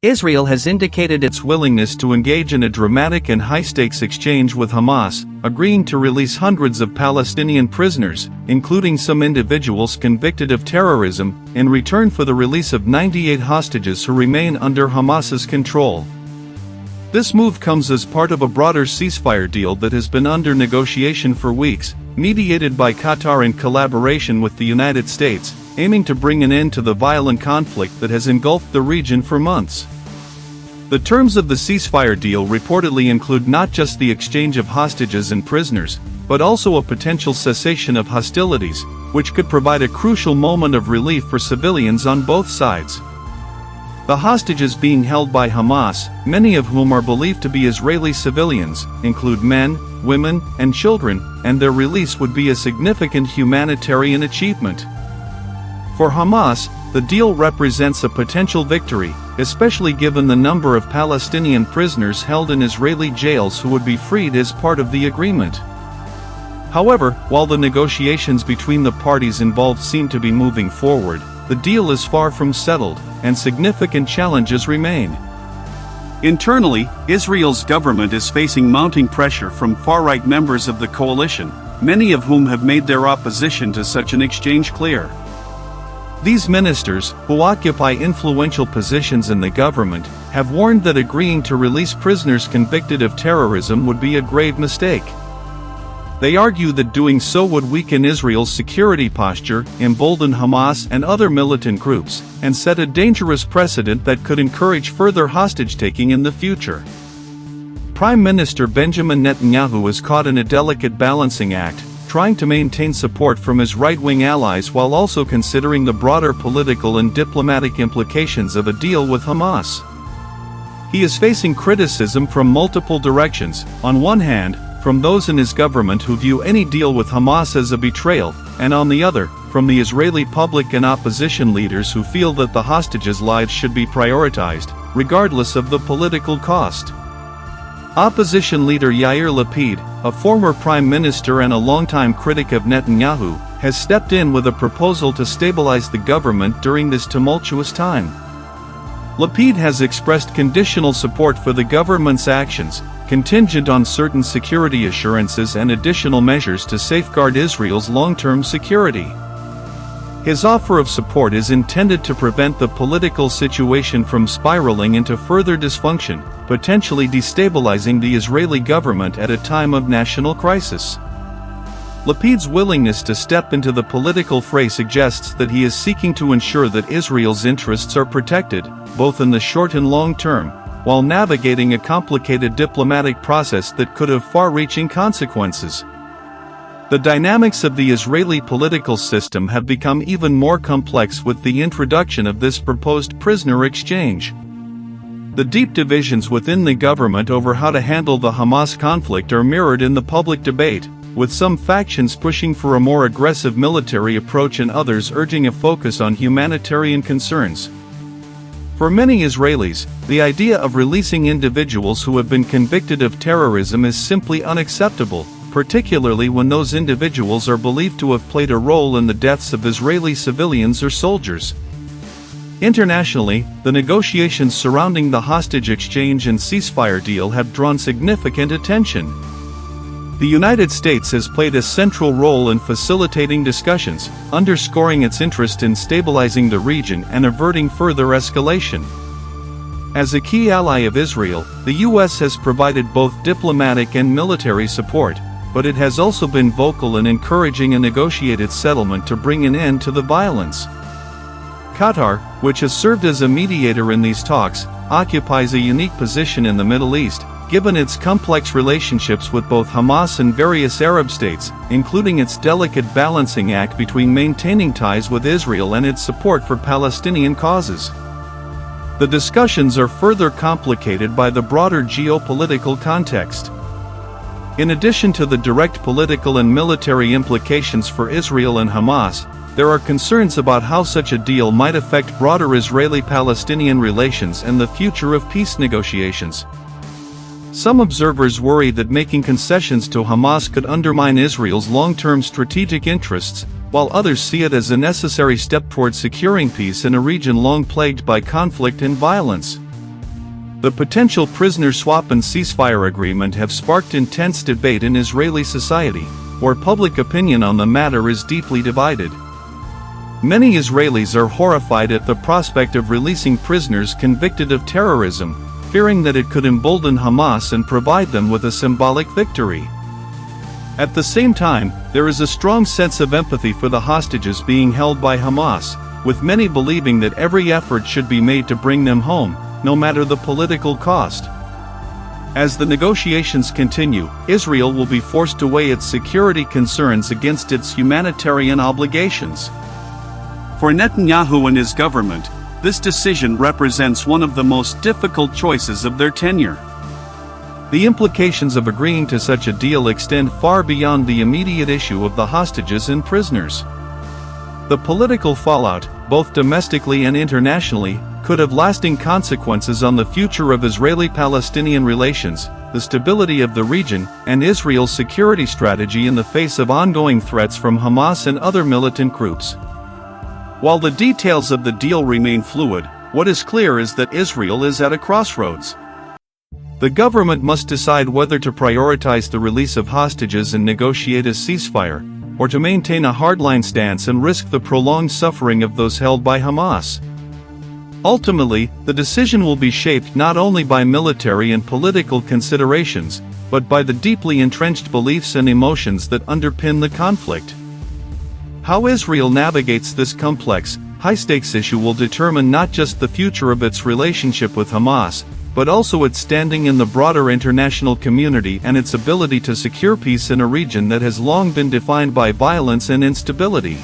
Israel has indicated its willingness to engage in a dramatic and high-stakes exchange with Hamas, agreeing to release hundreds of Palestinian prisoners, including some individuals convicted of terrorism, in return for the release of 98 hostages who remain under Hamas's control. This move comes as part of a broader ceasefire deal that has been under negotiation for weeks, mediated by Qatar in collaboration with the United States, aiming to bring an end to the violent conflict that has engulfed the region for months. The terms of the ceasefire deal reportedly include not just the exchange of hostages and prisoners, but also a potential cessation of hostilities, which could provide a crucial moment of relief for civilians on both sides. The hostages being held by Hamas, many of whom are believed to be Israeli civilians, include men, women, and children, and their release would be a significant humanitarian achievement. For Hamas, the deal represents a potential victory, especially given the number of Palestinian prisoners held in Israeli jails who would be freed as part of the agreement. However, while the negotiations between the parties involved seem to be moving forward, the deal is far from settled, and significant challenges remain. Internally, Israel's government is facing mounting pressure from far-right members of the coalition, many of whom have made their opposition to such an exchange clear. These ministers, who occupy influential positions in the government, have warned that agreeing to release prisoners convicted of terrorism would be a grave mistake. They argue that doing so would weaken Israel's security posture, embolden Hamas and other militant groups, and set a dangerous precedent that could encourage further hostage-taking in the future. Prime Minister Benjamin Netanyahu is caught in a delicate balancing act, trying to maintain support from his right-wing allies while also considering the broader political and diplomatic implications of a deal with Hamas. He is facing criticism from multiple directions, on one hand, from those in his government who view any deal with Hamas as a betrayal, and on the other, from the Israeli public and opposition leaders who feel that the hostages' lives should be prioritized, regardless of the political cost. Opposition leader Yair Lapid, a former prime minister and a longtime critic of Netanyahu, has stepped in with a proposal to stabilize the government during this tumultuous time. Lapid has expressed conditional support for the government's actions, contingent on certain security assurances and additional measures to safeguard Israel's long-term security. His offer of support is intended to prevent the political situation from spiraling into further dysfunction, potentially destabilizing the Israeli government at a time of national crisis. Lapid's willingness to step into the political fray suggests that he is seeking to ensure that Israel's interests are protected, both in the short and long term, while navigating a complicated diplomatic process that could have far-reaching consequences. The dynamics of the Israeli political system have become even more complex with the introduction of this proposed prisoner exchange. The deep divisions within the government over how to handle the Hamas conflict are mirrored in the public debate, with some factions pushing for a more aggressive military approach and others urging a focus on humanitarian concerns. For many Israelis, the idea of releasing individuals who have been convicted of terrorism is simply unacceptable, particularly when those individuals are believed to have played a role in the deaths of Israeli civilians or soldiers. Internationally, the negotiations surrounding the hostage exchange and ceasefire deal have drawn significant attention. The United States has played a central role in facilitating discussions, underscoring its interest in stabilizing the region and averting further escalation. As a key ally of Israel, the U.S. has provided both diplomatic and military support, but it has also been vocal in encouraging a negotiated settlement to bring an end to the violence. Qatar, which has served as a mediator in these talks, occupies a unique position in the Middle East, given its complex relationships with both Hamas and various Arab states, including its delicate balancing act between maintaining ties with Israel and its support for Palestinian causes. The discussions are further complicated by the broader geopolitical context. In addition to the direct political and military implications for Israel and Hamas, there are concerns about how such a deal might affect broader Israeli-Palestinian relations and the future of peace negotiations. Some observers worry that making concessions to Hamas could undermine Israel's long-term strategic interests, while others see it as a necessary step toward securing peace in a region long plagued by conflict and violence. The potential prisoner swap and ceasefire agreement have sparked intense debate in Israeli society, where public opinion on the matter is deeply divided. Many Israelis are horrified at the prospect of releasing prisoners convicted of terrorism, fearing that it could embolden Hamas and provide them with a symbolic victory. At the same time, there is a strong sense of empathy for the hostages being held by Hamas, with many believing that every effort should be made to bring them home, no matter the political cost. As the negotiations continue, Israel will be forced to weigh its security concerns against its humanitarian obligations. For Netanyahu and his government, this decision represents one of the most difficult choices of their tenure. The implications of agreeing to such a deal extend far beyond the immediate issue of the hostages and prisoners. The political fallout, both domestically and internationally, could have lasting consequences on the future of Israeli-Palestinian relations, the stability of the region, and Israel's security strategy in the face of ongoing threats from Hamas and other militant groups. While the details of the deal remain fluid, what is clear is that Israel is at a crossroads. The government must decide whether to prioritize the release of hostages and negotiate a ceasefire, or to maintain a hardline stance and risk the prolonged suffering of those held by Hamas. Ultimately, the decision will be shaped not only by military and political considerations, but by the deeply entrenched beliefs and emotions that underpin the conflict. How Israel navigates this complex, high-stakes issue will determine not just the future of its relationship with Hamas, but also its standing in the broader international community and its ability to secure peace in a region that has long been defined by violence and instability.